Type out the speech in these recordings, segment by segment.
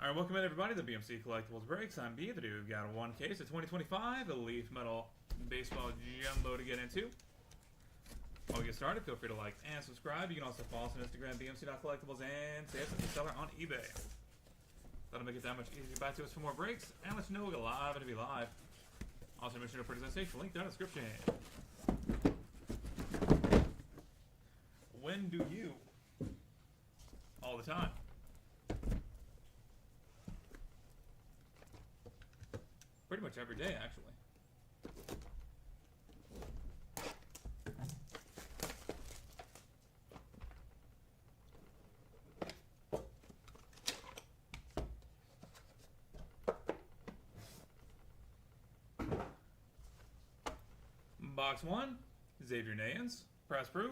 Alright, welcome in everybody to the BMC Collectibles Breaks. I'm B. Today we've got one case of 2025, a Leaf Metal Baseball Jumbo to get into. While we get started, feel free to like and subscribe. You can also follow us on Instagram, bmc.collectibles, and say us as a seller on eBay. That'll make it that much easier to get back to us for more breaks, and let you know we'll get live and to be live. Also, make sure to put his station link down in the description. When do you? All the time. Pretty much every day, actually. Box 1, Xavier Nayans, press proof.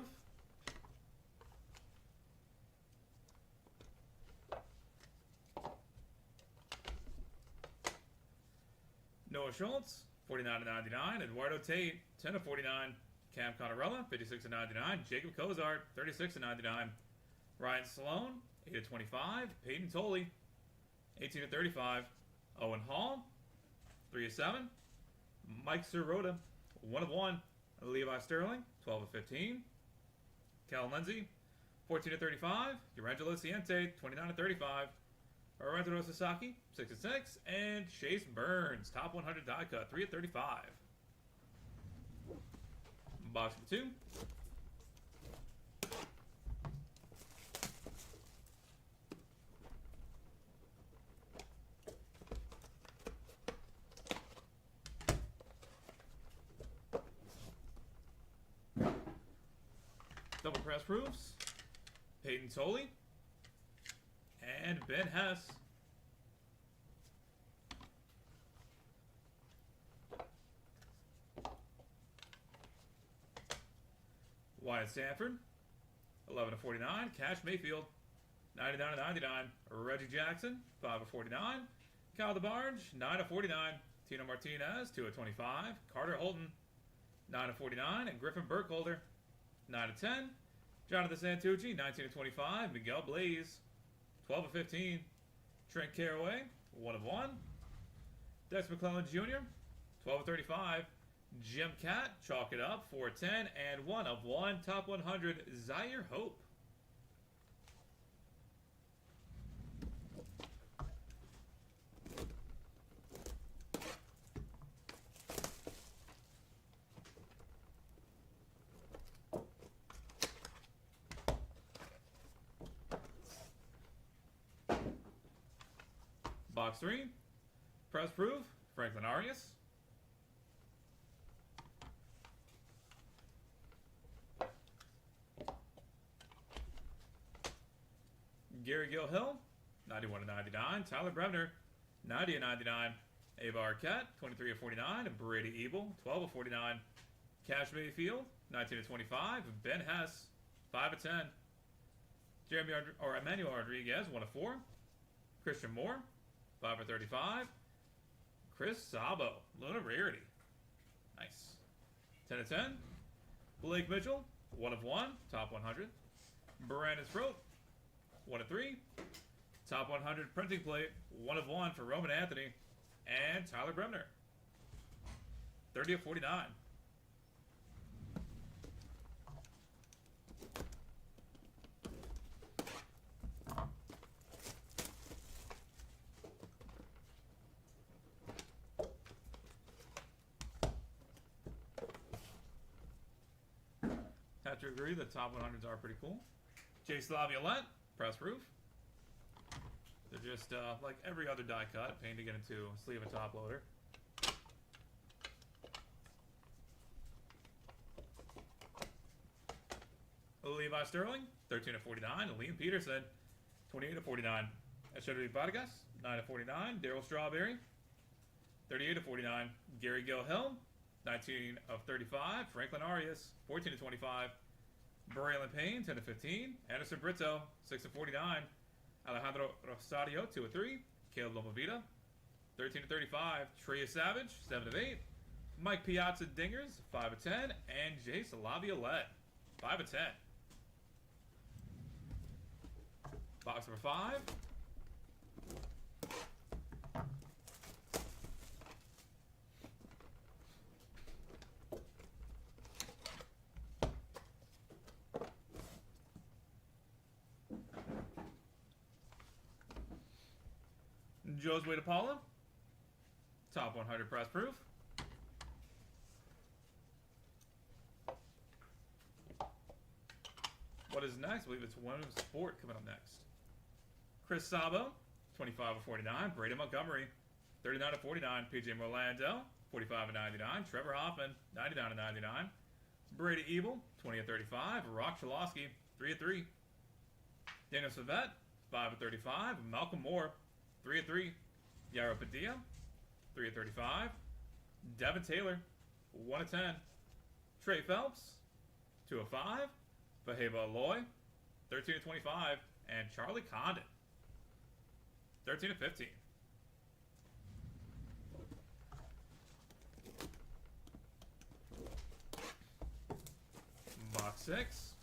Noah Schultz, 49/99. Eduardo Tate, 10/49. Cam Connerella, 56/99. Jacob Cozart, 36/99. Ryan Sloan, 8/25. Peyton Tolley, 18/35. Owen Hall, 3/7. Mike Sirota, 1/1. Levi Sterling, 12/15. Cal Lindsay, 14/35. Urangelo Ciente, 29/35. Aranturo Sasaki, 6/6, and Chase Burns, top 100 die cut, 3/35. Box number 2. Double press proofs. Peyton Tolley. And Ben Hess. Wyatt Sanford, 11/49. Cash Mayfield, 99/99. Reggie Jackson, 5/49. Kyle DeBarge, 9/49. Tino Martinez, 2/25. Carter Holton, 9/49. And Griffin Burkholder, 9/10. Jonathan Santucci, 19/25. Miguel Blaze, 12/15. Trent Caraway, 1/1. Dex McClellan Jr., 12/35. Jim Cat, chalk it up, 4/10. And 1/1. Top 100, Zaire Hope. Box 3, press proof, Franklin Arias. Gary Gilhill, 91/99. Tyler Bremner, 90/99. Ava Arquette, 23/49. And Brady Ebel, 12/49. Cash Mayfield, 19/25. Ben Hess, 5/10. Emmanuel Rodriguez, 1/4. Christian Moore, 5/35. Chris Sabo, Luna Rarity. Nice. 10/10. Blake Mitchell, 1/1. Top 100. Brandon Sproat, 1/3. Top 100 printing plate, 1/1 for Roman Anthony. And Tyler Bremner, 30/49. Have to agree, the top 100s are pretty cool. Chase Laviolette, press proof. They're just like every other die cut, pain to get into a sleeve and top loader. Levi Sterling, 13/49. Liam Peterson, 28/49. Echedri Vargas, 9/49. Daryl Strawberry, 38/49. Gary Gilhill, 19/35. Franklin Arias, 14/25. Braylon Payne, 10/15. Anderson Brito, 6/49. Alejandro Rosario, 2/3. Caleb Lomavita, 13/35. Tria Savage, 7/8. Mike Piazza Dingers, 5/10. And Jace Laviolette, 5/10. Box number 5. Josue DePaula. Top 100 press proof. What is next? I believe it's Women's Sport coming up next. Chris Sabo, 25/49. Brady Montgomery, 39/49. PJ Morlando, 45/99. Trevor Hoffman, 99/99. Brady Evil, 20/35. Rock Chalosky, 3/3. Daniel Savette, 5/35. Malcolm Moore, 3/3. Yaro Padilla, 3/35. Devin Taylor, 1/10. Trey Phelps, 2/5. Faheba Aloy, 13/25. And Charlie Condon, 13/15. Box 6.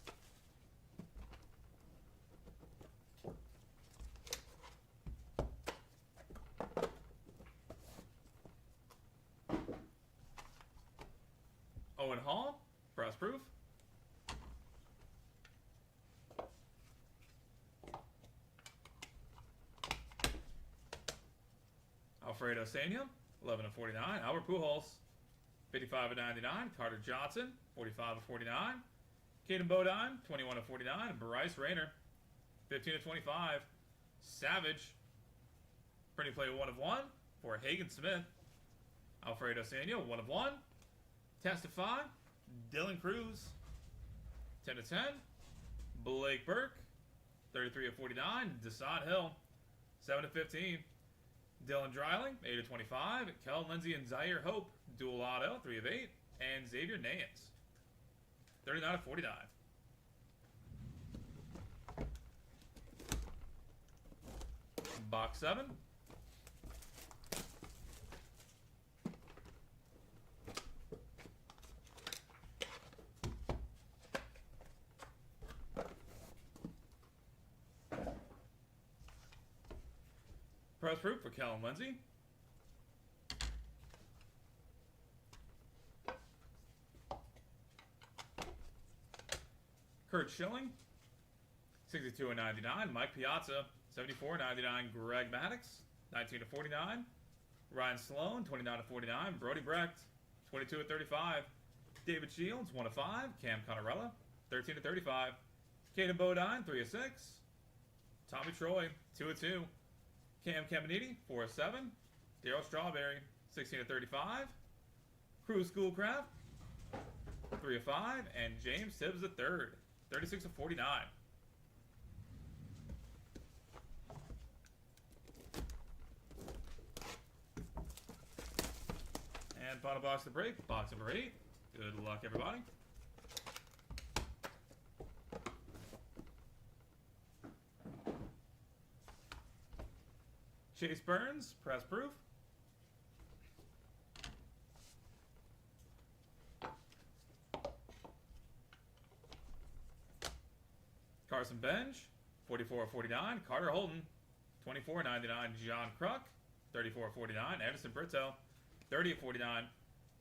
Owen Hall, press proof. Alfredo Sania, 11/49. Albert Pujols, 55/99. Carter Johnson, 45/49. Caden Bodine, 21/49. Bryce Rayner, 15/25. Savage, printing play 1/1 for Hagen Smith. Alfredo Sania, 1/1. Testify, Dylan Cruz, 10/10. Blake Burke, 33/49. Desaad Hill, 7/15. Dylan Dreiling, 8/25. Kel Lindsey and Zaire Hope, dual auto, 3/8. And Xavier Nance, 39/49. Box 7. Press proof for Kellen Lindsey. Kurt Schilling, 62/99. Mike Piazza, 74/99. Greg Maddux, 19/49. Ryan Sloan, 29/49. Brody Brecht, 22/35. David Shields, 1/5. Cam Conarella, 13/35. Caden Bodine, 3/6. Tommy Troy, 2/2. Cam Caminiti, 4/7. Darryl Strawberry, 16/35. Cruz Schoolcraft, 3/5. And James Tibbs III, 36/49. And final box to break, box number 8. Good luck, everybody. Chase Burns, press proof. Carson Bench, 44/49. Carter Holden, 24/99. John Kruk, 34/49. Anderson Brito, 30/49.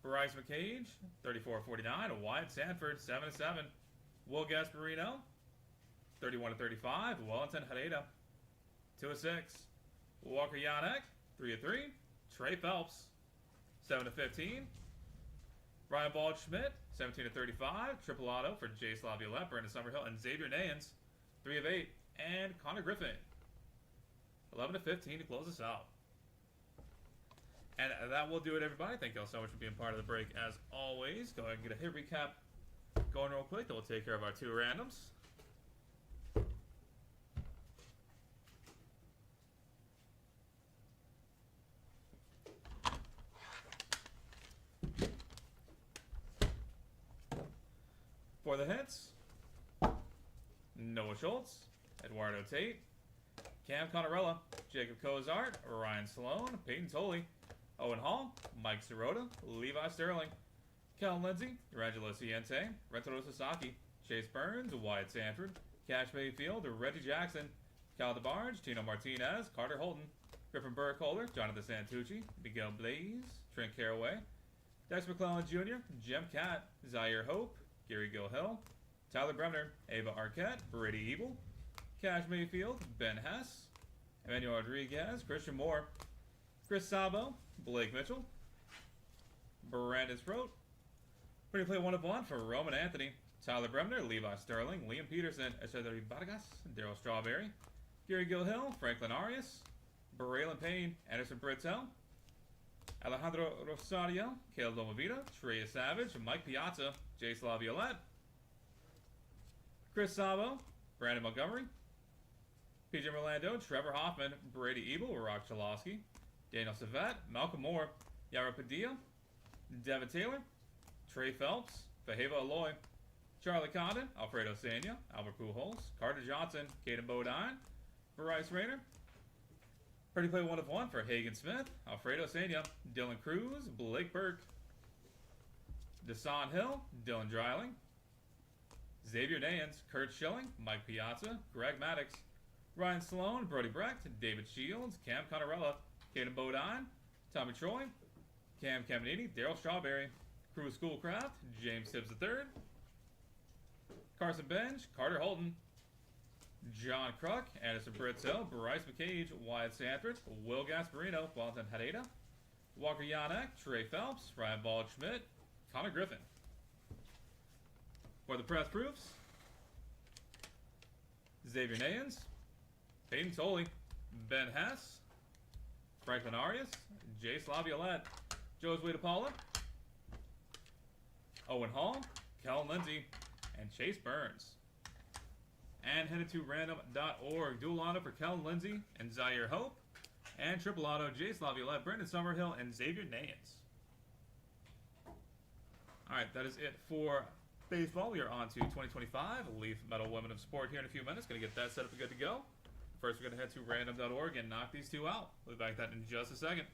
Bryce McCage, 34/49. Wyatt Sanford, 7/7. Will Gasparino, 31/35. Wellington Herrera, 2/6. Walker Yanek, 3/3. Trey Phelps, 7/15. Ryan Bald-Schmidt, 17/35. Triple auto for Jace Laviolette, Brandon Summerhill, and Xavier Nance, 3/8. And Connor Griffin, 11/15 to close us out. And that will do it, everybody. Thank you all so much for being part of the break, as always. Go ahead and get a hit recap going real quick. Then we'll take care of our 2 randoms. For the hits, Noah Schultz, Eduardo Tate, Cam Conarella, Jacob Cozart, Ryan Sloan, Peyton Tolley, Owen Hall, Mike Sirota, Levi Sterling, Kel Lindsey, Angelo Ciente, Rentaro Sasaki, Chase Burns, Wyatt Sanford, Cash Mayfield, Reggie Jackson, Cal DeBarge, Tino Martinez, Carter Holden, Griffin Burkholder, Jonathan Santucci, Miguel Blaze, Trent Caraway, Dex McClellan Jr., Jem Cat, Zaire Hope, Gary Gilhill, Tyler Bremner, Ava Arquette, Brady Evil, Cash Mayfield, Ben Hess, Emmanuel Rodriguez, Christian Moore, Chris Sabo, Blake Mitchell, Brandon Sproat. Pretty play 1 of 1 for Roman Anthony, Tyler Bremner, Levi Sterling, Liam Peterson, Echedari Vargas, Daryl Strawberry, Gary Gilhill, Franklin Arias, Braylon Payne, Anderson Brittel, Alejandro Rosario, Caleb Lomavita, Trey Savage, Mike Piazza, Jace Laviolette, Chris Sabo, Brandon Montgomery, PJ Orlando, Trevor Hoffman, Brady Ebel, Rock Chalosky, Daniel Savette, Malcolm Moore, Yara Padilla, Devin Taylor, Trey Phelps, Faheva Aloy, Charlie Condon, Alfredo Sanya, Albert Pujols, Carter Johnson, Caden Bodine, Bryce Rayner. Pretty play 1 of 1 for Hagen Smith, Alfredo Sanya, Dylan Cruz, Blake Burke, Desan Hill, Dylan Dreiling, Xavier Nayans, Kurt Schilling, Mike Piazza, Greg Maddox, Ryan Sloan, Brody Brecht, David Shields, Cam Connorella, Caden Bodine, Tommy Troy, Cam Caminiti, Daryl Strawberry, Cruz Schoolcraft, James Tibbs III, Carson Bench, Carter Holton, John Kruk, Anderson Britzel, Bryce McCage, Wyatt Sanford, Will Gasparino, Valentin Hadeda, Walker Yanek, Trey Phelps, Ryan Bald-Schmidt, Connor Griffin. For the press proofs, Xavier Nayans, Peyton Tolley, Ben Hess, Franklin Arias, Jace Laviolette, Josue DePaula, Owen Hall, Kellen Lindsay, and Chase Burns. And headed to random.org. Dual auto for Kellen Lindsay and Zaire Hope. And triple auto, Jace Laviolette, Brendan Summerhill, and Xavier Nayans. Alright, that is it for baseball. We are on to 2025 Leaf Metal Women of Sport here in a few minutes. Going to get that set up and good to go. First, we're going to head to random.org and knock these two out. We'll be back to that in just a second.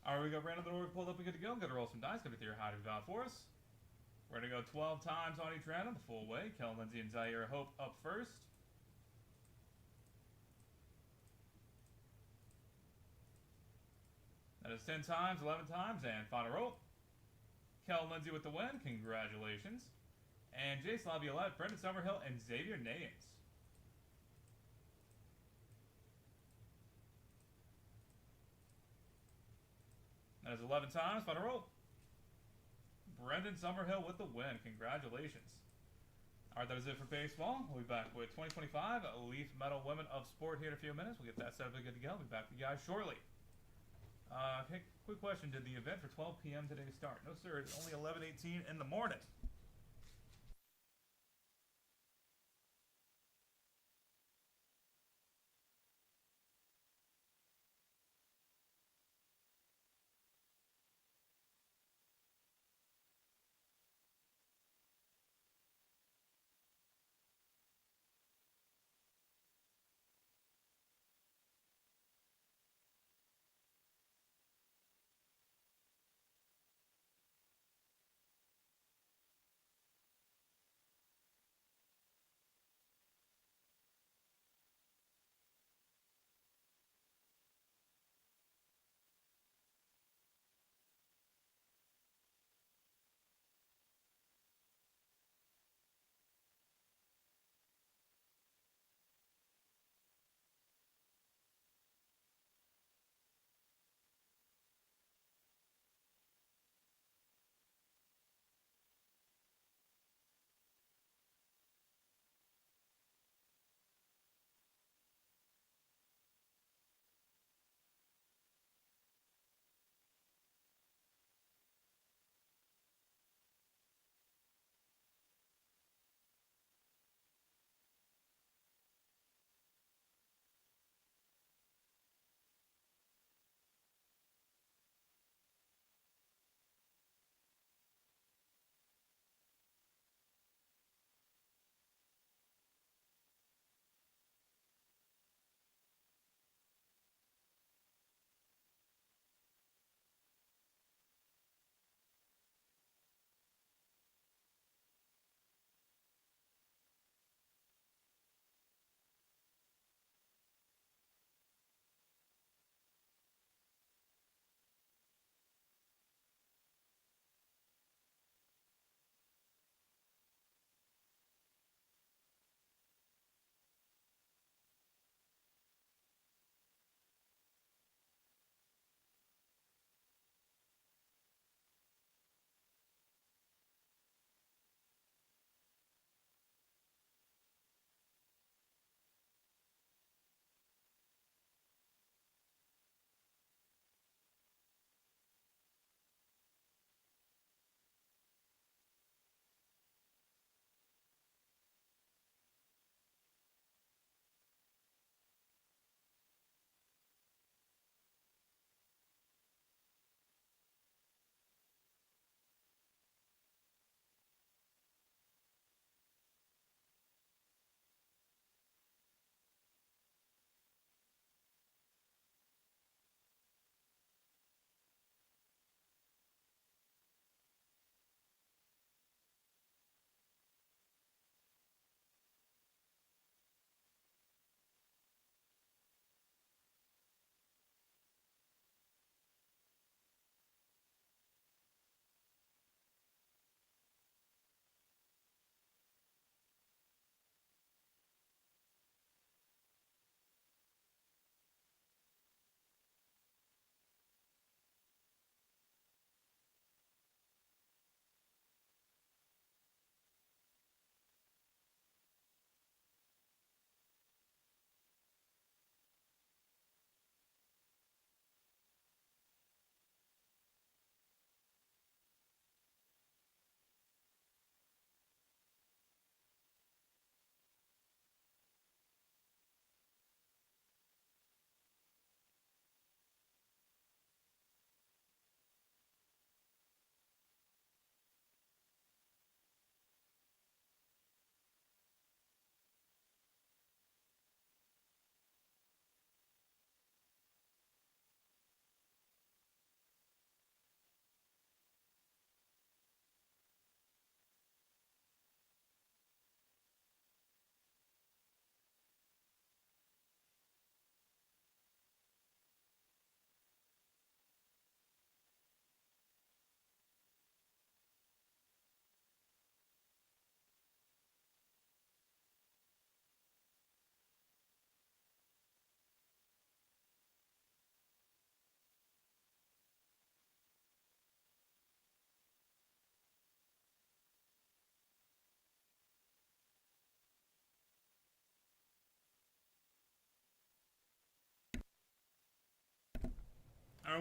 Alright, we got random.org pulled up and good to go. Got to roll some dice. Got to get your high to valid for us. We're going to go 12 times on each random, the full way. Kellen Lindsay and Zaire Hope up first. That is 10 times, 11 times, and final roll. Kellen Lindsay with the win. Congratulations. And Jace Laviolette, Brendan Summerhill, and Xavier Nayans. That is 11 times. Final roll. Brendan Summerhill with the win. Congratulations. Alright, that is it for baseball. We'll be back with 2025 Leaf Metal Women of Sport here in a few minutes. We'll get that set up and good to go. We'll be back with you guys shortly. Okay, quick question. Did the event for 12 p.m. today start? No, sir. It's only 11:18 in the morning.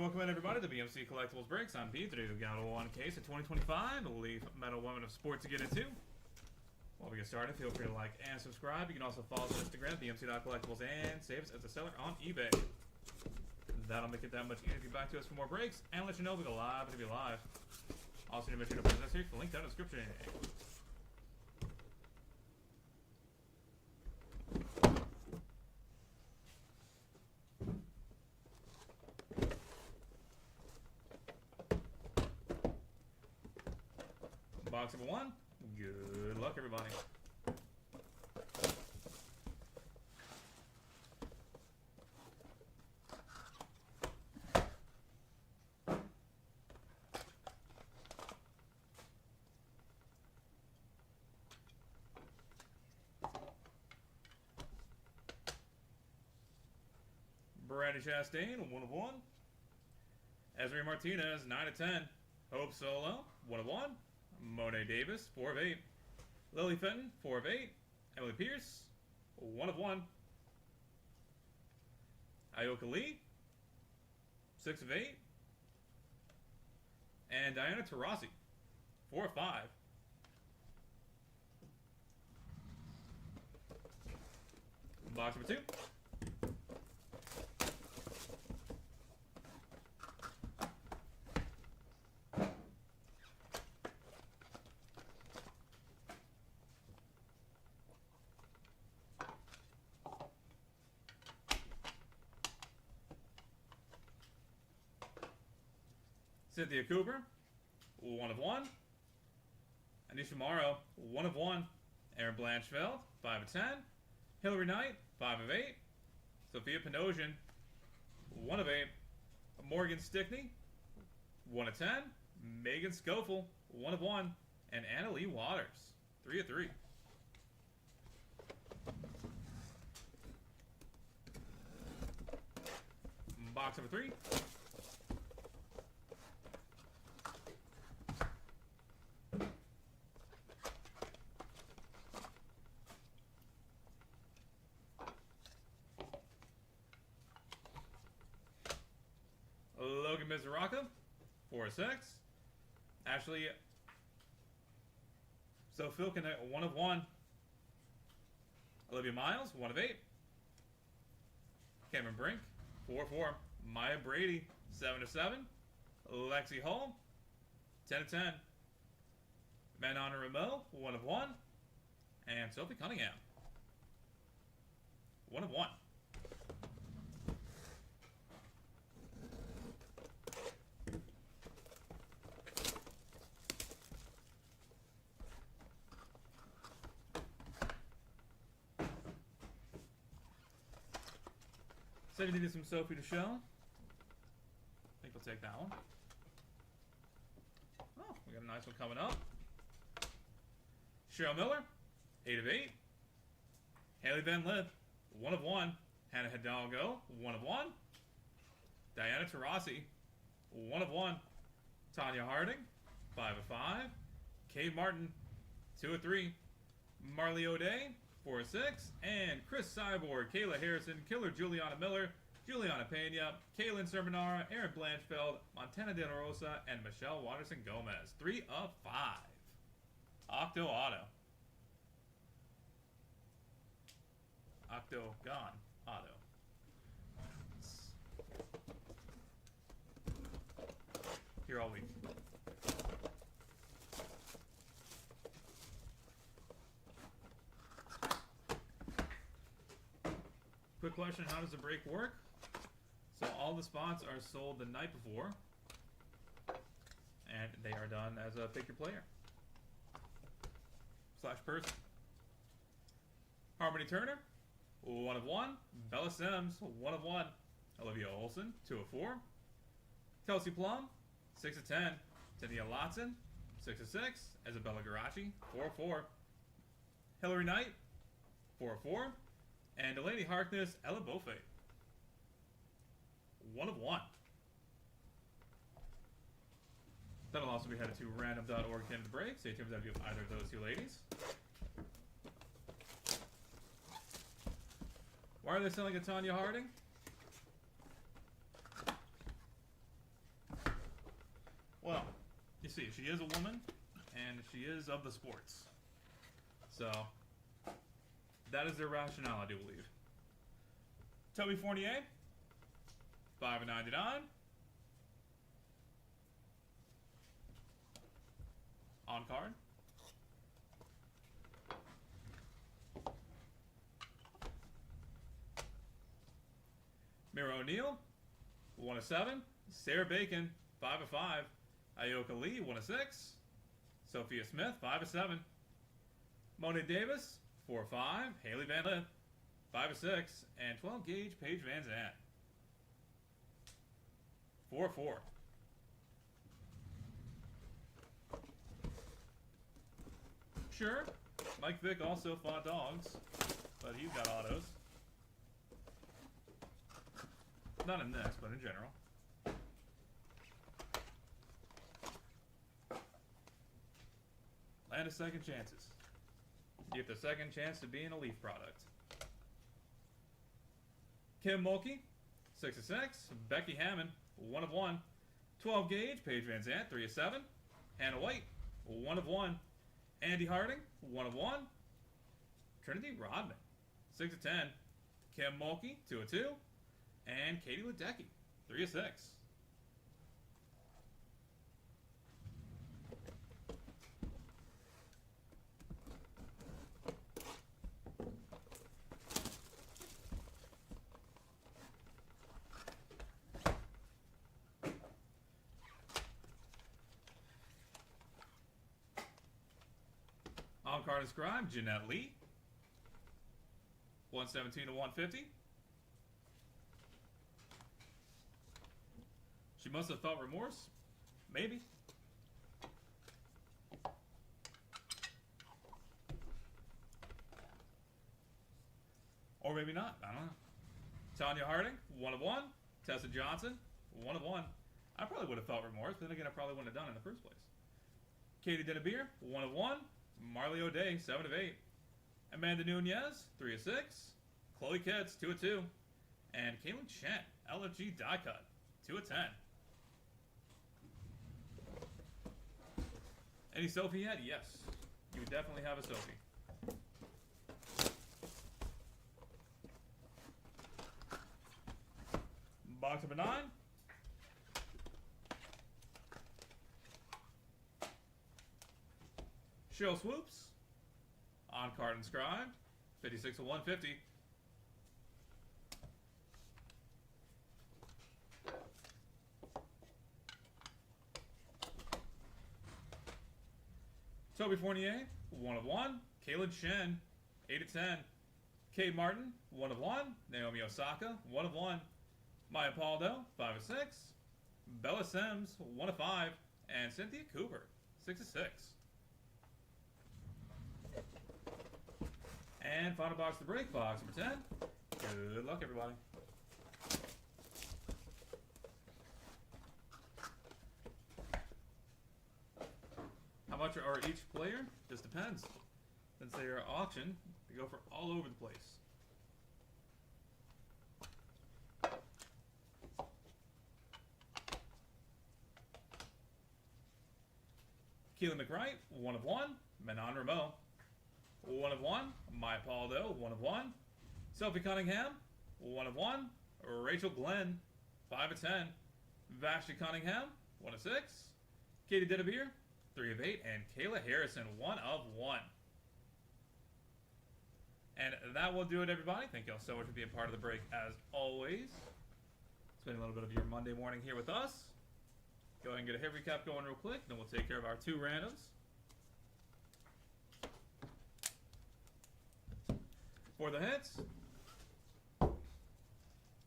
Alright, welcome in everybody to BMC Collectibles Breaks. I'm Pete. Today we've got a one case of 2025 Leaf Metal Women of Sport to get into. While we get started, feel free to like and subscribe. You can also follow us on Instagram, BMC.collectibles, and save us as a seller on eBay. That'll make it that much easier to get back to us for more breaks and let you know we go live and to be live. Also, make sure to put this here, link down in the description. Box number 1. Good luck, everybody. Brady Chastain, 1 of 1. Esri Martinez, 9 of 10. Hope Solo, 1 of 1. Monet Davis, 4 of 8. Lily Fenton, 4 of 8. Emily Pierce, 1 of 1. Ayoka Lee, 6 of 8. And Diana Taurasi, 4 of 5. Box number 2. Cynthia Cooper, 1 of 1. Anisha Morrow, 1 of 1. Erin Blanchfeld, 5 of 10. Hillary Knight, 5 of 8. Sophia Panosian, 1 of 8. Morgan Stickney, 1 of 10. Megan Schofield, 1 of 1. And Anna Lee Waters, 3 of 3. Box number 3. Logan Mizuraka, 4 of 6. Ashley Sofilkin, 1 of 1. Olivia Miles, 1 of 8. Cameron Brink, 4 of 4. Maya Brady, 7 of 7. Lexi Hull, 10 of 10. Manon Rameau, 1 of 1. And Sophie Cunningham, 1 of 1. Said you needed some Sophie to show. I think we'll take that one. Oh, we got a nice one coming up. Cheryl Miller, 8 of 8. Haley Van Lith, 1 of 1. Hannah Hidalgo, 1 of 1. Diana Taurasi, 1 of 1. Tanya Harding, 5 of 5. Kate Martin, 2 of 3. Marley O'Day, 4 of 6. And Chris Cyborg, Kayla Harrison, Killer Juliana Miller, Juliana Pena, Kaylin Sermonara, Erin Blanchfeld, Montana De La Rosa, and Michelle Watterson Gomez, 3 of 5. Octo Auto. Octagon Auto. Here all week. Quick question, how does the break work? So all the spots are sold the night before, and they are done as a pick your player / person. Harmony Turner, 1 of 1. Bella Sims, 1 of 1. Olivia Olson, 2 of 4. Kelsey Plum, 6 of 10. Tania Lotson, 6 of 6. Isabella Garachi, 4 of 4. Hillary Knight, 4 of 4. And Delaney Harkness, Ella Beaufait, 1 of 1. That'll also be headed to random.org to break. Stay tuned for that view of either of those 2 ladies. Why are they selling a Tanya Harding? Well, you see, she is a woman, and she is of the sports. So, that is their rationale, I do believe. Toby Fournier, $5.99. On card. Mira O'Neal, 1/7. Sarah Bacon, 5/5. Ayoka Lee, 1/6. Sophia Smith, 5/7. Monet Davis, 4/5. Haley Van Lith, 5/6. And 12 gauge Paige Van Zandt, 4/4. Sure, Mike Vick also fought dogs, but he's got autos. Not in this, but in general. Land of second chances. You get the second chance to be in a Leaf product. Kim Mulkey, 6/6. Becky Hammond, 1/1. 12 gauge, Paige Van Zandt, 3/7. Hannah White, 1/1. Andy Harding, 1/1. Trinity Rodman, 6/10. Kim Mulkey, 2/2. And Katie Ledecky, 3/6. On card inscribed, Jeanette Lee, 117/150. She must have felt remorse. Maybe. Or maybe not. I don't know. Tanya Harding, 1/1. Tessa Johnson, 1/1. I probably would have felt remorse, but then again, I probably wouldn't have done it in the first place. Katie Dennebeer, 1/1. Marley O'Day, 7/8. Amanda Nunez, 3/6. Chloe Kitts, 2/2. And Caitlin Chen, LFG die cut, 2/10. Any Sophie yet? Yes. You definitely have a Sophie. Box number 9. Cheryl Swoops. On card inscribed. 56/150. Toby Fournier, 1/1. Kaylin Shen, 8/10. Kate Martin, 1/1. Naomi Osaka, 1/1. Maya Paldo, 5/6. Bella Sims, 1/5. And Cynthia Cooper, 6/6. And final box to break, box number 10. Good luck, everybody. How much are each player? Just depends. Since they are auctioned, they go for all over the place. Keelan McWright, 1/1. Manon Rameau, 1/1. Maya Paldo, 1/1. Sophie Cunningham, 1/1. Rachel Glenn, 5/10. Vashti Cunningham, 1/6. Katie Dennebeer, 3/8. And Kayla Harrison, 1/1. And that will do it, everybody. Thank you all so much for being part of the break, as always. Spending a little bit of your Monday morning here with us. Go ahead and get a hit recap going real quick, then we'll take care of our 2 randoms. For the hits,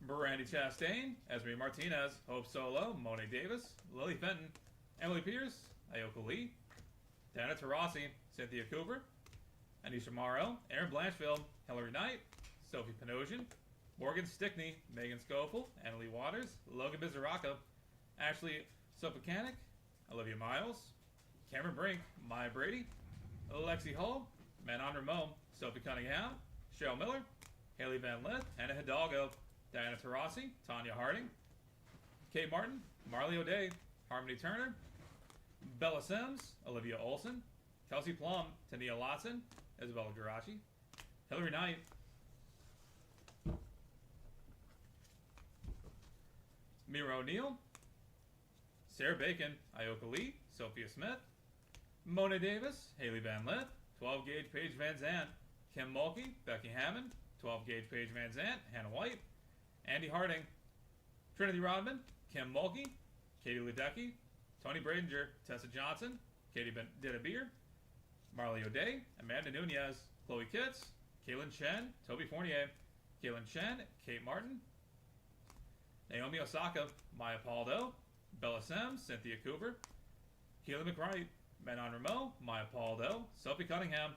Brandy Chastain, Esme Martinez, Hope Solo, Monet Davis, Lily Fenton, Emily Pierce, Ayoka Lee, Dana Taurasi, Cynthia Cooper, Anisha Morrow, Aaron Blanchfield, Hillary Knight, Sophie Panosian, Morgan Stickney, Megan Schofield, Annalie Waters, Logan Bizarraka, Ashley Sopakanik, Olivia Miles, Cameron Brink, Maya Brady, Lexi Hull, Manon Rameau, Sophie Cunningham, Cheryl Miller, Haley Van Lith, Hannah Hidalgo, Diana Taurasi, Tanya Harding, Kate Martin, Marley O'Day, Harmony Turner, Bella Sims, Olivia Olson, Kelsey Plum, Tania Lotson, Isabella Garachi, Hillary Knight, Mira O'Neill, Sarah Bacon, Ioka Lee, Sophia Smith, Mona Davis, Haley Van Lith, 12 gauge Paige Van Zandt, Kim Mulkey, Becky Hammond, 12 gauge Paige Van Zandt, Hannah White, Andy Harding, Trinity Rodman, Kim Mulkey, Katie Ledecky, Tony Bradinger, Tessa Johnson, Katie Didabir, Marley O'Day, Amanda Nunez, Chloe Kitts, Kaylin Chen, Toby Fournier, Kaylin Chen, Kate Martin, Naomi Osaka, Maya Paldo, Bella Sims, Cynthia Cooper, Keely McWright, Manon Rameau, Maya Paldo, Sophie Cunningham,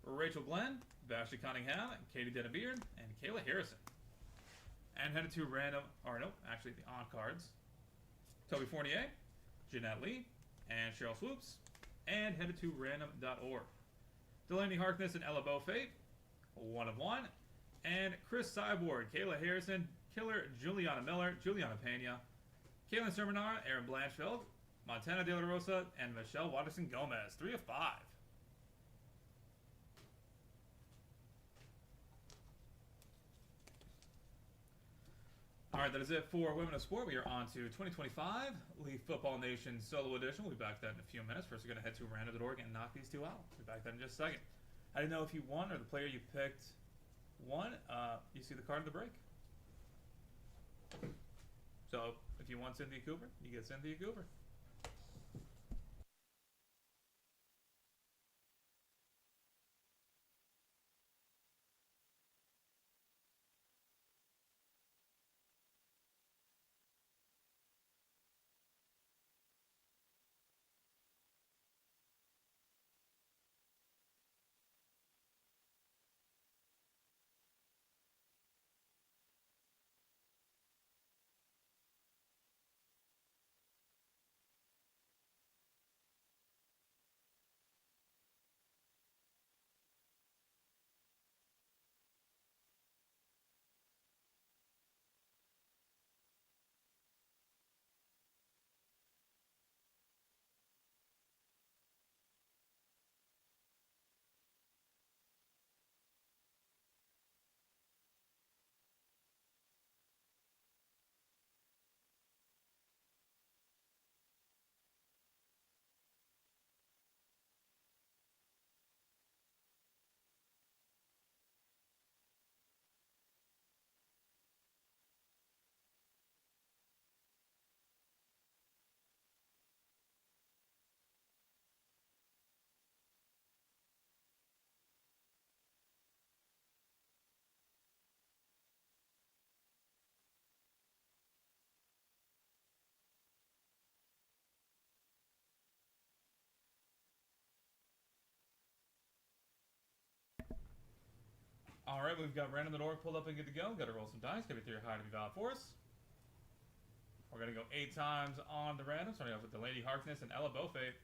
Rachel Glenn, Vashti Cunningham, Katie Dennebeard, and Kayla Harrison. And headed to random, or no, actually the on cards. Toby Fournier, Jeanette Lee, and Cheryl Swoops. And headed to random.org. Delaney Harkness and Ella Beaufait, 1 of 1. And Chris Cyborg, Kayla Harrison, Killer Juliana Miller, Juliana Pena, Kaylin Sermonara, Aaron Blanchfield, Montana De La Rosa, and Michelle Watterson Gomez, 3 of 5. Alright, that is it for Women of Sport. We are on to 2025 Leaf Football Nation Solo Edition. We'll be back then in a few minutes. First, we're going to head to random.org and knock these two out. We'll be back then in just a second. I didn't know if you won or the player you picked won. You see the card of the break. So, if you want Cynthia Cooper, you get Cynthia Cooper. Alright, we've got random.org pulled up and good to go. Got to roll some dice. Got to be 3 or higher to be valid for us. We're going to go 8 times on the random, starting off with Delaney Harkness and Ella Beaufait.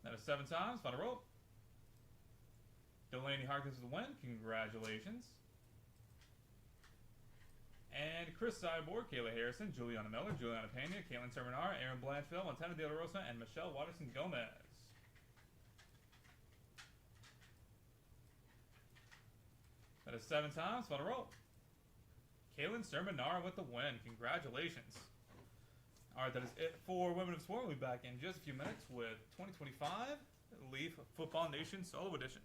That is 7 times. Final roll. Delaney Harkness with the win. Congratulations. And Chris Cyborg, Kayla Harrison, Juliana Miller, Juliana Pena, Kaylin Sermonara, Aaron Blanchfield, Montana De La Rosa, and Michelle Watterson Gomez. That is 7 times. Final roll. Kaylin Sermonara with the win. Congratulations. Alright, that is it for Women of Sport. We'll be back in just a few minutes with 2025 Leaf Football Nation Solo Edition.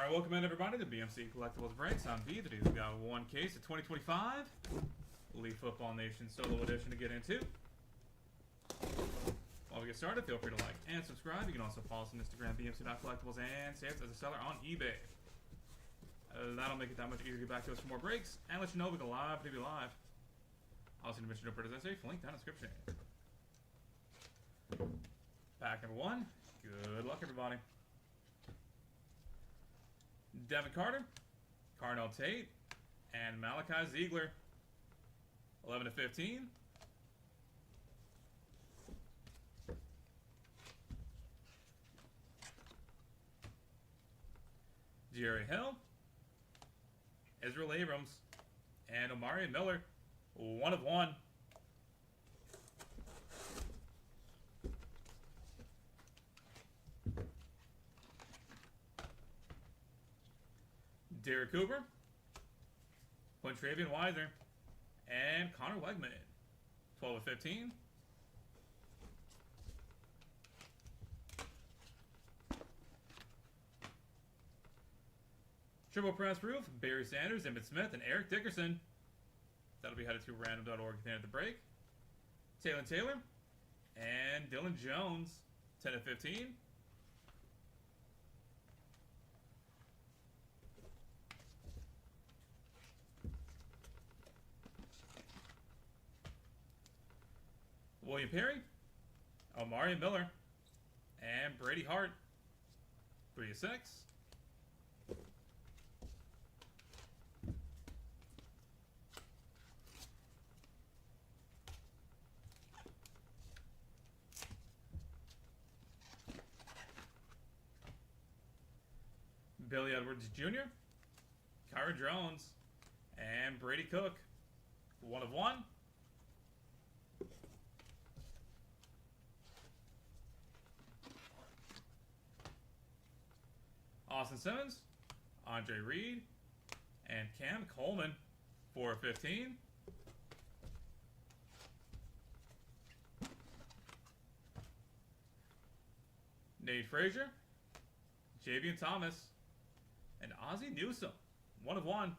Alright, welcome in everybody to BMC Collectibles Breaks. I'm V, the dude. We've got one case of 2025 Elite Football Nation Solo Edition to get into. While we get started, feel free to like and subscribe. You can also follow us on Instagram, bmc.collectibles, and say us as a seller on eBay. That'll make it that much easier to get back to us for more breaks and let you know we go live to be live. Also, to mention no purchase essay, link down in the description. Pack number one. Good luck, everybody. Devin Carter, Carnell Tate, and Malachi Ziegler. 11 to 15. Jerry Hill, Israel Abrams, and Omari Miller. 1 of 1. Derek Cooper, Quintravian Weiser, and Connor Wegman. 12 of 15. Triple press proof, Barry Sanders, Emmett Smith, and Eric Dickerson. That'll be headed to random.org at the break. Taylor, and Dylan Jones. 10 of 15. William Perry, Omari Miller, and Brady Hart. 3 of 6. Billy Edwards Jr., Kyra Jones, and Brady Cook. 1 of 1. Austin Simmons, Andre Reed, and Cam Coleman. 4 of 15. Nate Frazier, Javian Thomas, and Ozzie Newsome. 1 of 1.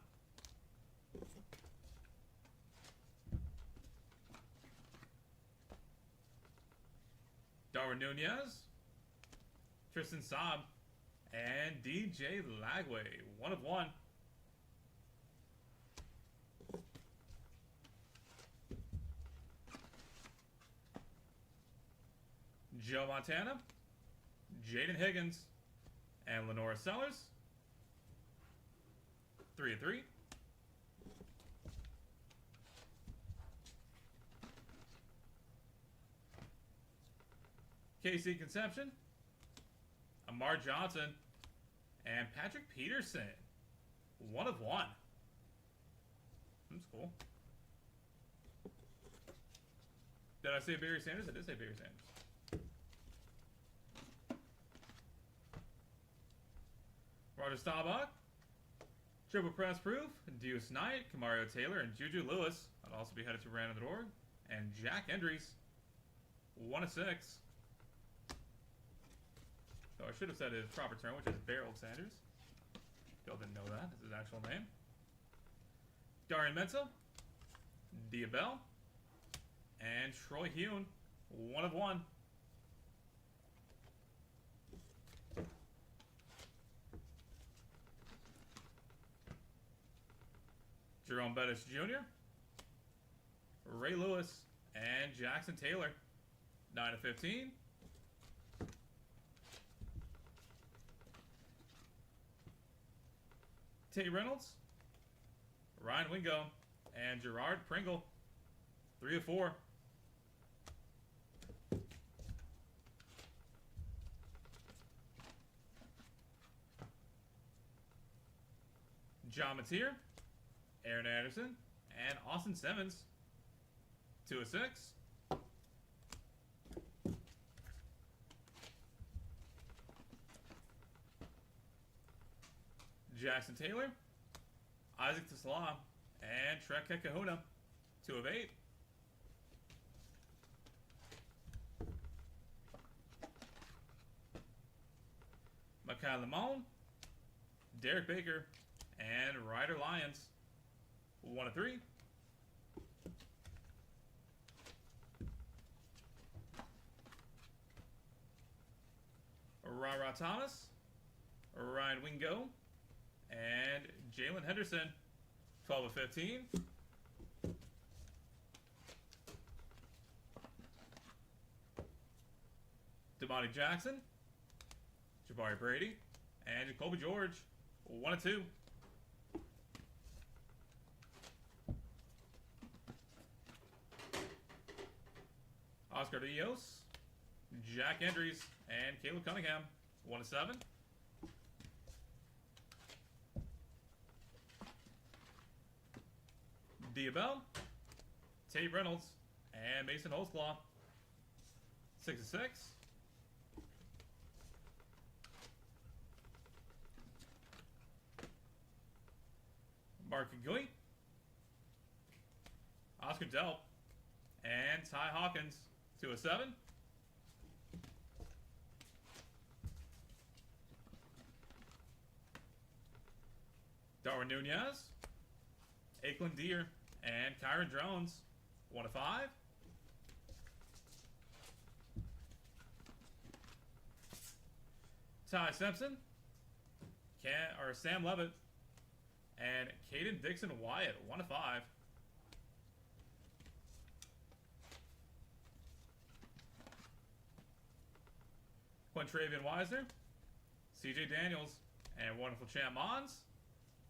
Darwin Nunez, Tristan Saab, and DJ Lagway. 1 of 1. Joe Montana, Jaden Higgins, and Lenora Sellers. 3 of 3. KC Conception, Amar Johnson, and Patrick Peterson. 1 of 1. That's cool. Did I say Barry Sanders? I did say Barry Sanders. Roger Staubach, Triple Press Proof, Deuce Knight, Kamario Taylor, and Juju Lewis. I'd also be headed to random.org. And Jack Endries. 1 of 6. So I should have said his proper term, which is Beryl Sanders. Y'all didn't know that. That's his actual name. Darian Menzel, Diabell, and Troy Hune. 1 of 1. Jerome Bettis Jr., Ray Lewis, and Jackson Taylor. 9 of 15. Tay Reynolds, Ryan Wingo, and Gerard Pringle. 3 of 4. John Mateer, Aaron Anderson, and Austin Simmons. 2 of 6. Jackson Taylor, Isaac Tesla, and Trek Kahuna. 2 of 8. Makai Lamone, Derek Baker, and Ryder Lyons. 1 of 3. Ra Thomas, Ryan Wingo, and Jalen Henderson. 12 of 15. Damani Jackson, Jabari Brady, and Jacoby George. 1 of 2. Oscar Dios, Jack Andrews, and Caleb Cunningham. 1 of 7. Diabell, Tate Reynolds, and Mason Holtzclaw. 6 of 6. Mark Gui, Oscar Delp, and Ty Hawkins. 2 of 7. Darwin Nunez, Akelin Deer, and Kyron Jones. 1 of 5. Ty Simpson, Sam Levitt, and Caden Dixon Wyatt. 1 of 5. Quintravian Wisener, CJ Daniels, and Wonderful Champ Mons.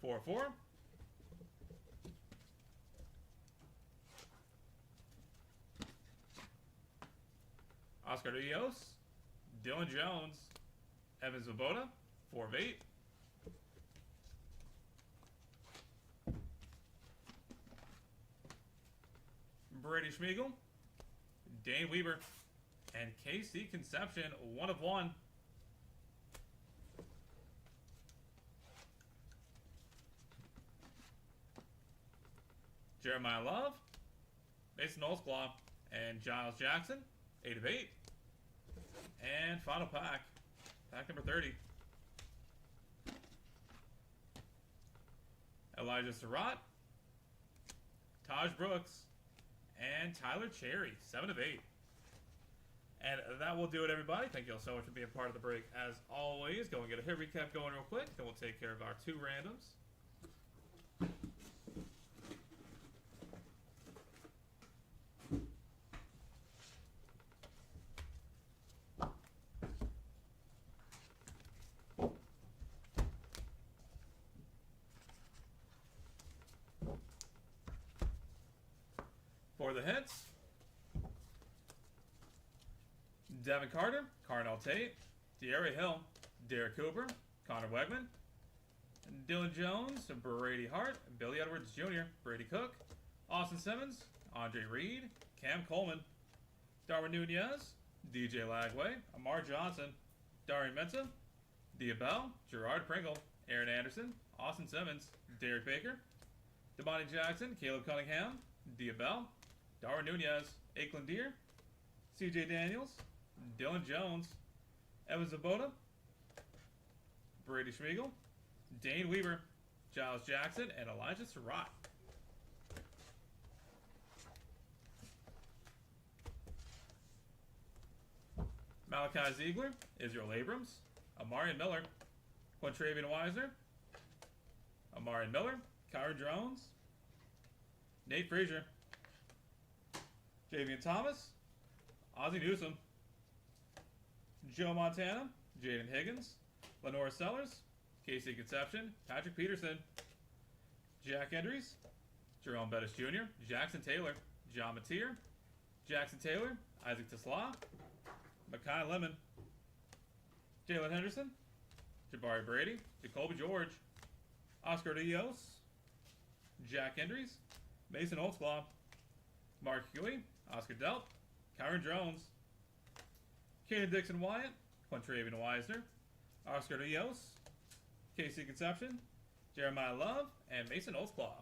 4 of 4. Oscar Rios, Dylan Jones, Evan Svoboda. 4 of 8. Brady Schmiegel, Dane Weaver, and KC Conception. 1 of 1. Jeremiah Love, Mason Holtzclaw, and Giles Jackson. 8 of 8. And final pack, pack number 30. Elijah Surratt, Taj Brooks, and Tyler Cherry. 7 of 8. And that will do it, everybody. Thank you all so much for being part of the break. As always, go and get a hit recap going real quick. Then we'll take care of our 2 randoms. For the hits, Devin Carter, Carnell Tate, De'Ara Hill, Derek Cooper, Connor Wegman, Dylan Jones, Brady Hart, Billy Edwards Jr., Brady Cook, Austin Simmons, Andre Reed, Cam Coleman, Darwin Nunez, DJ Lagway, Amar Johnson, Darian Mensah, Diabell, Gerard Pringle, Aaron Anderson, Austin Simmons, Derek Baker, Damani Jackson, Caleb Cunningham, Diabell, Darwin Nunez, Akelin Deer, CJ Daniels, Dylan Jones, Evan Svoboda, Brady Schmiegel, Dane Weaver, Giles Jackson, and Elijah Surratt. Malachi Ziegler, Israel Abrams, Amarian Miller, Quintravian Wisener, Amarian Miller, Kyra Jones, Nate Frazier, Javian Thomas, Ozzie Newsome, Joe Montana, Jaden Higgins, Lenora Sellers, Casey Conception, Patrick Peterson, Jack Andrews, Jerome Bettis Jr., Jackson Taylor, John Mateer, Jackson Taylor, Isaac Tesla, Makai Lemon, Jalen Henderson, Jabari Brady, Jacoby George, Oscar Dios, Jack Andrews, Mason Holtzclaw, Mark Huey, Oscar Delp, Kyron Jones, Caden Dixon Wyatt, Quintravian Wisener, Oscar Dios, Casey Conception, Jeremiah Love, and Mason Holtzclaw.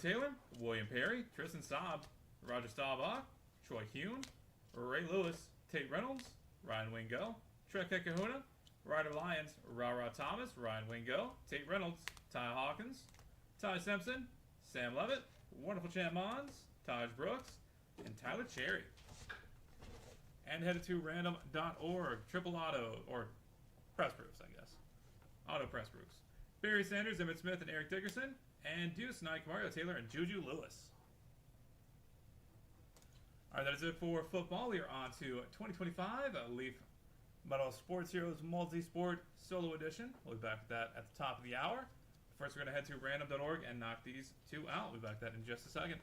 Taylor, William Perry, Tristan Staub, Roger Staubach, Troy Hune, Ray Lewis, Tate Reynolds, Ryan Wingo, Trek Kahuna, Ryder Lyons, Ra Thomas, Ryan Wingo, Tate Reynolds, Ty Hawkins, Ty Simpson, Sam Levitt, Wonderful Champ Mons, Taj Brooks, and Tyler Cherry. And headed to random.org, triple auto, or press proofs, I guess. Auto press proofs. Barry Sanders, Emmett Smith, and Eric Dickerson, and Deuce Knight, Mario Taylor, and Juju Lewis. Alright, that is it for football. We are on to 2025 Leaf Metal Sports Heroes Multi-Sport Solo Edition. We'll be back with that at the top of the hour. First, we're going to head to random.org and knock these two out. We'll be back with that in just a second.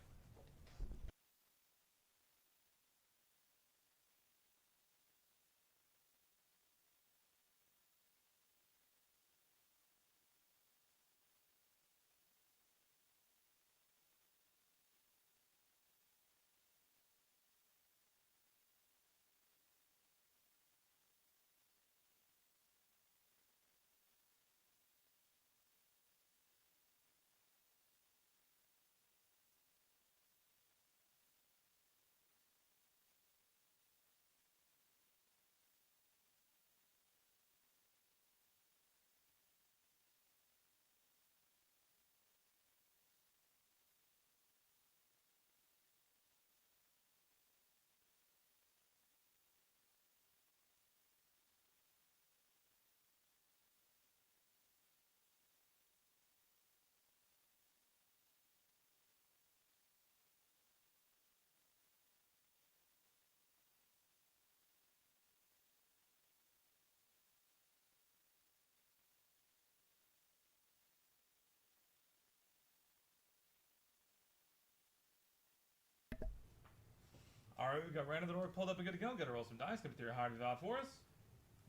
Alright, we've got random.org pulled up and good to go. Gotta roll some dice, come through a hard out for us.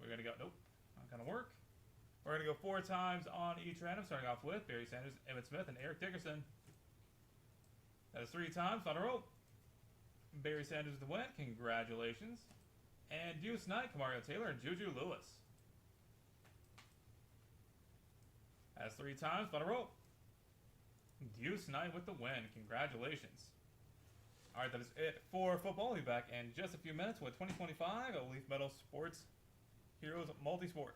We're gonna go, nope, not gonna work. We're gonna go 4 times on each random, starting off with Barry Sanders, Emmett Smith, and Eric Dickerson. That is 3 times, on a roll. Barry Sanders with the win, congratulations. And Deuce Knight, Mario Taylor, and Juju Lewis. That's 3 times, on a roll. Deuce Knight with the win, congratulations. Alright, that is it for football. We'll be back in just a few minutes with 2025 Leaf Metal Sports Heroes Multi-Sport.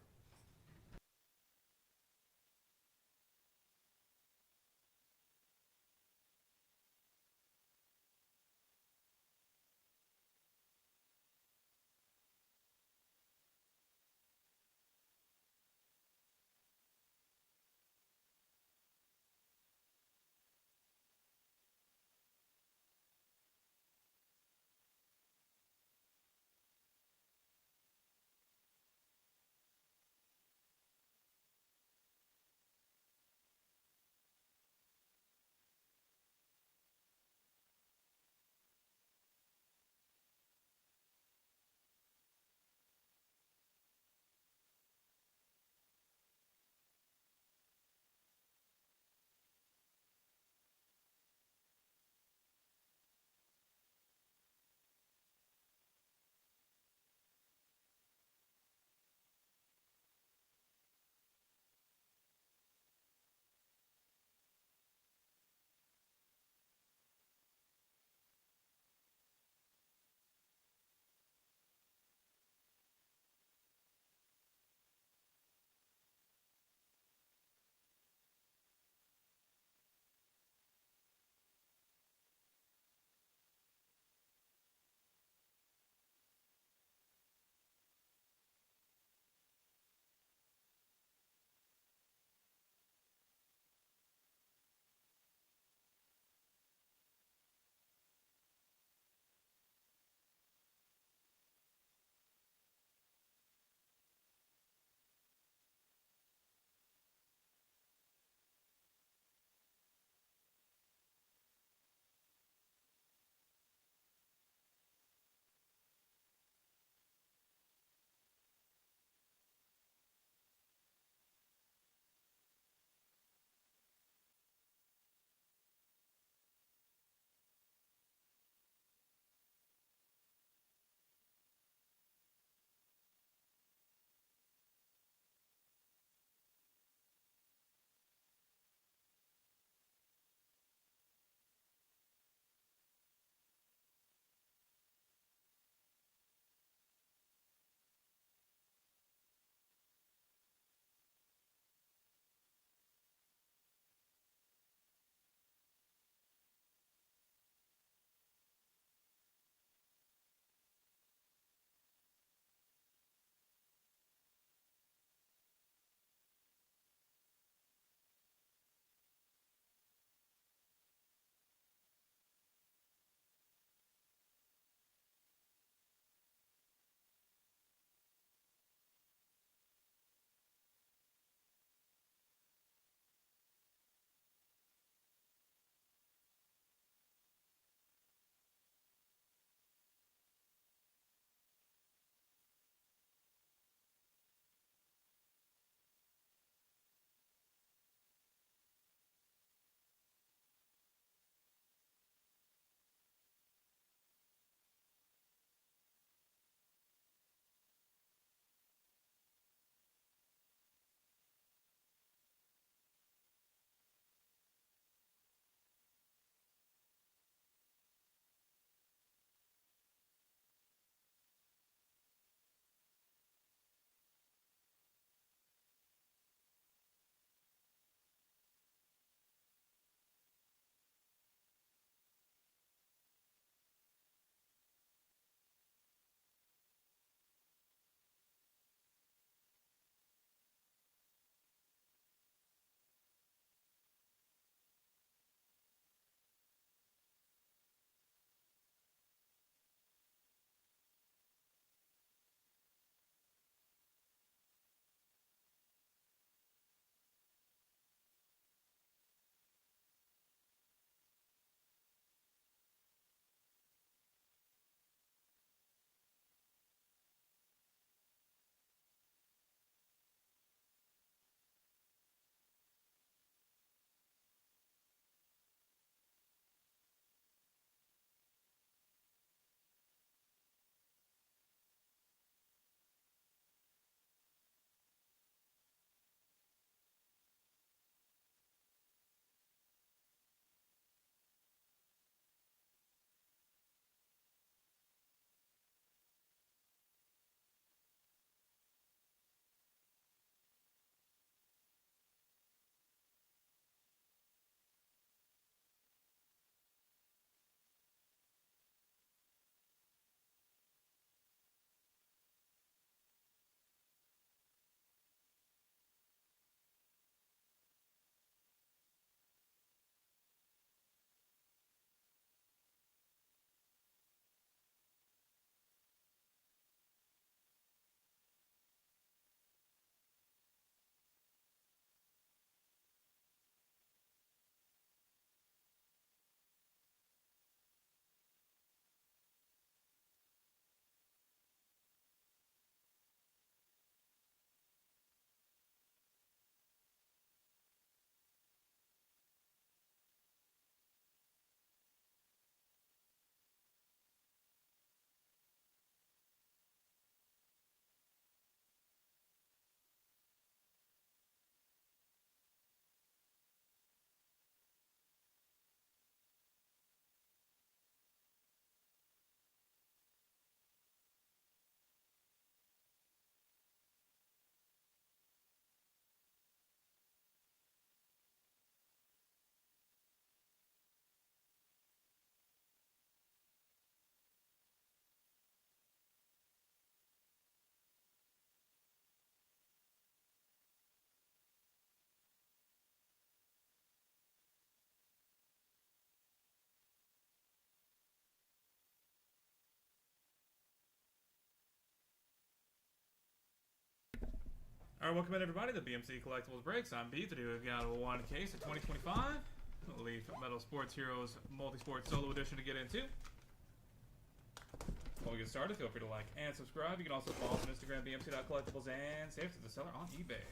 Alright, welcome in everybody to BMC Collectibles Breaks. I'm B. Today we've got one case of 2025 Leaf Metal Sports Heroes Multi-Sport Solo Edition to get into. Before we get started, feel free to like and subscribe. You can also follow us on Instagram, bmc.collectibles, and save to the seller on eBay.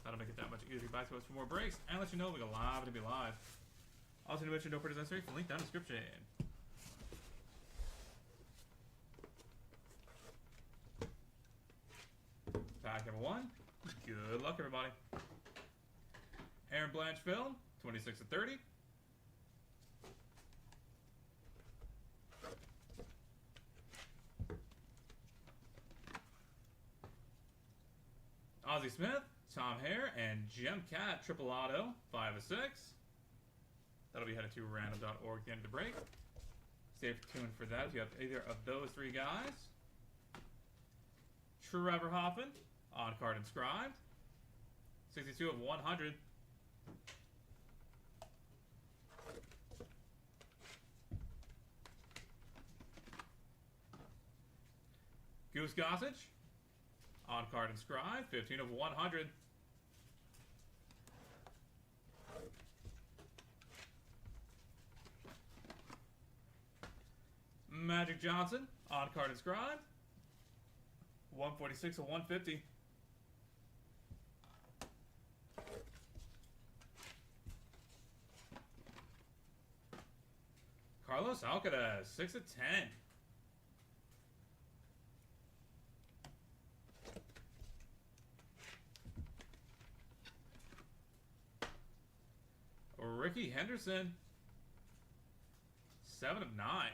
That'll make it that much easier to buy to us for more breaks and let you know we go live to be live. Also, to mention no purchase necessary, link down in the description. Pack number 1. Good luck, everybody. Aaron Blanchfield, 26/30. Ozzie Smith, Tom Hare, and Gem Cat Triple Auto, 5/6. That'll be headed to random.org at the end of the break. Stay tuned for that if you have either of those three guys. Trevor Hoffman, on card inscribed. 62/100. Goose Gossage, on card inscribed. 15/100. Magic Johnson, on card inscribed. 146/150. Carlos Alcaraz, 6/10. Ricky Henderson, 7/9.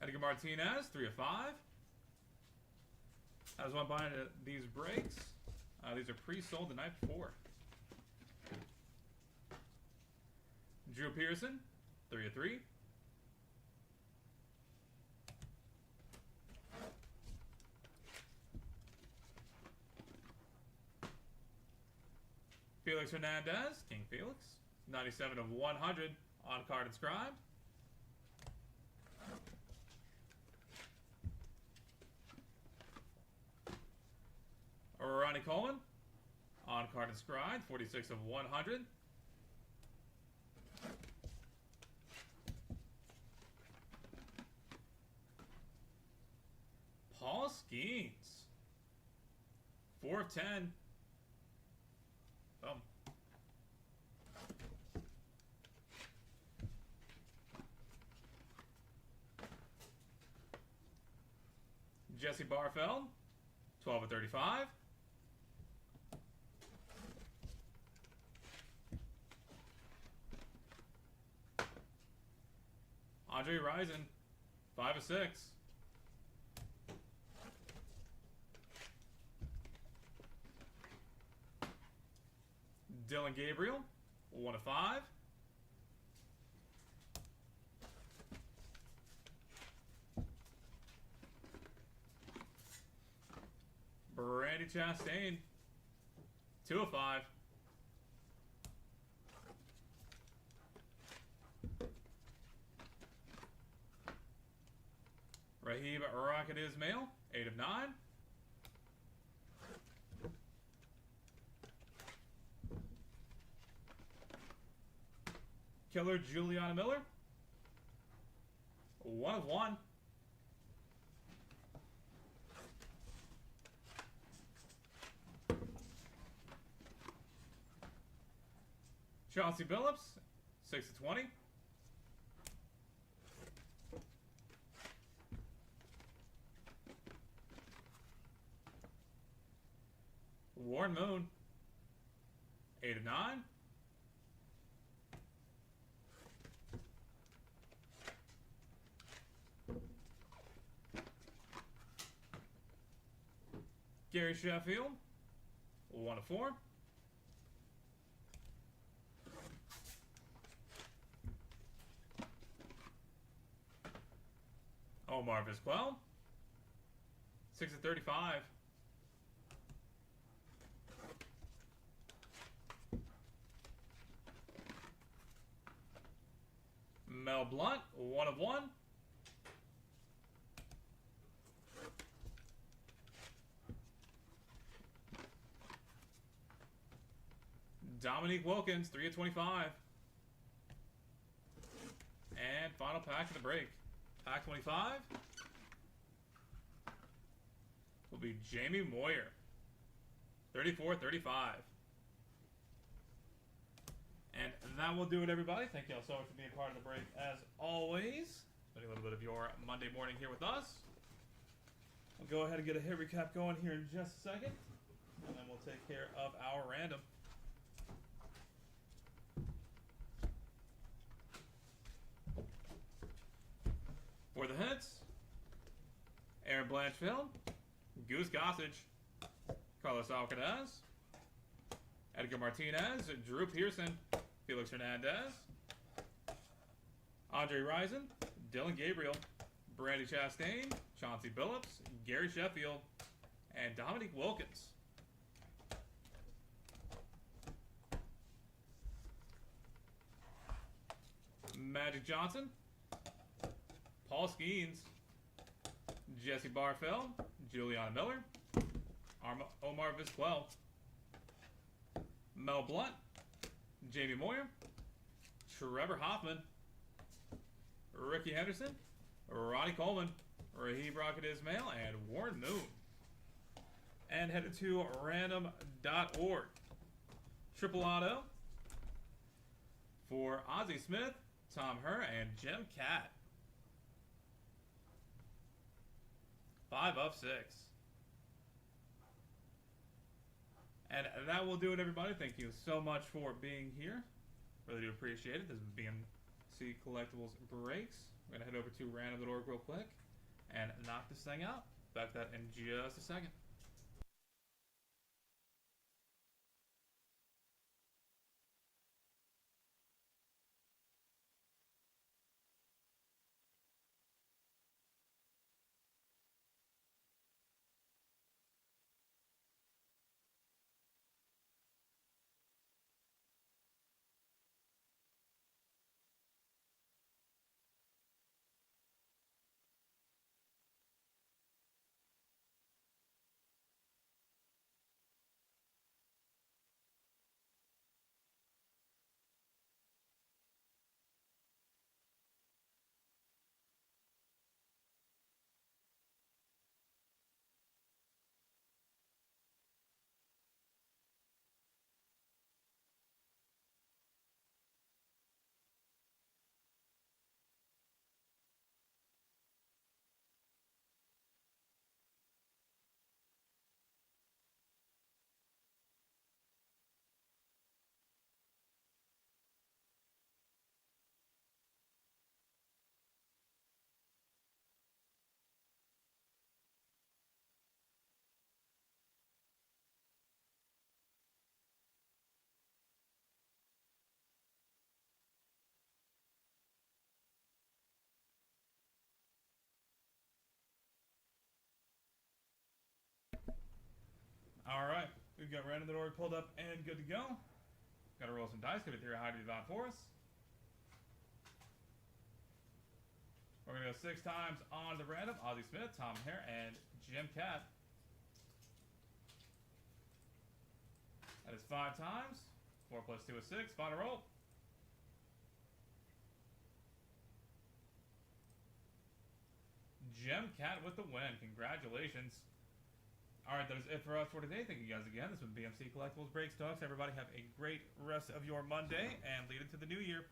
Edgar Martinez, 3/5. I was one buying these breaks. These are pre-sold the night before. Drew Pearson, 3/3. Felix Hernandez, King Felix, 97/100 on card inscribed. Ronnie Coleman, on card inscribed, 46/100. Paul Skeens, 4/10. Boom. Jesse Barfeld, 12/35. Andre Rison, 5/6. Dylan Gabriel, 1/5. Brandy Chastain, 2/5. Raheem Rocket Ismail, 8/9. Killer Juliana Miller, 1/1. Chauncey Billups, 6/20. Warren Moon, 8/9. Gary Sheffield, 1/4. Omar Vizquel, 6/35. Mel Blount, 1 of 1. Dominique Wilkins, 3 of 25. And final pack of the break. Pack 25 will be Jamie Moyer, 34-35. And that will do it, everybody. Thank you all so much for being part of the break, as always. Spending a little bit of your Monday morning here with us. We'll go ahead and get a hit recap going here in just a second. And then we'll take care of our random. For the hits, Aaron Blanchfield, Goose Gossage, Carlos Alcaraz, Edgar Martinez, Drew Pearson, Felix Hernandez, Andre Rison, Dylan Gabriel, Brandy Chastain, Chauncey Billups, Gary Sheffield, and Dominique Wilkins. Magic Johnson, Paul Skeens, Jesse Barfeld, Juliana Miller, Omar Vizquel, Mel Blount, Jamie Moyer, Trevor Hoffman, Ricky Henderson, Ronnie Coleman, Raheem Rocket Ismail, and Warren Moon. And headed to random.org. Triple auto for Ozzie Smith, Tom Herr, and Jim Cat. 5 of 6. And that will do it, everybody. Thank you so much for being here. Really do appreciate it. This is BMC Collectibles Breaks. We're going to head over to random.org real quick and knock this thing out. Back to that in just a second. Alright, we've got random.org pulled up and good to go. Gotta roll some dice, give it to your high to divide for us. We're gonna go 6 times on the random. Ozzie Smith, Tom Herr, and Jim Cat. That is 5 times. 4 plus 2 is 6. Final roll. Jim Cat with the win. Congratulations. Alright, that is it for us for today. Thank you guys again. This has been BMC Collectibles Breaks. Talks. Everybody have a great rest of your Monday and lead into the new year.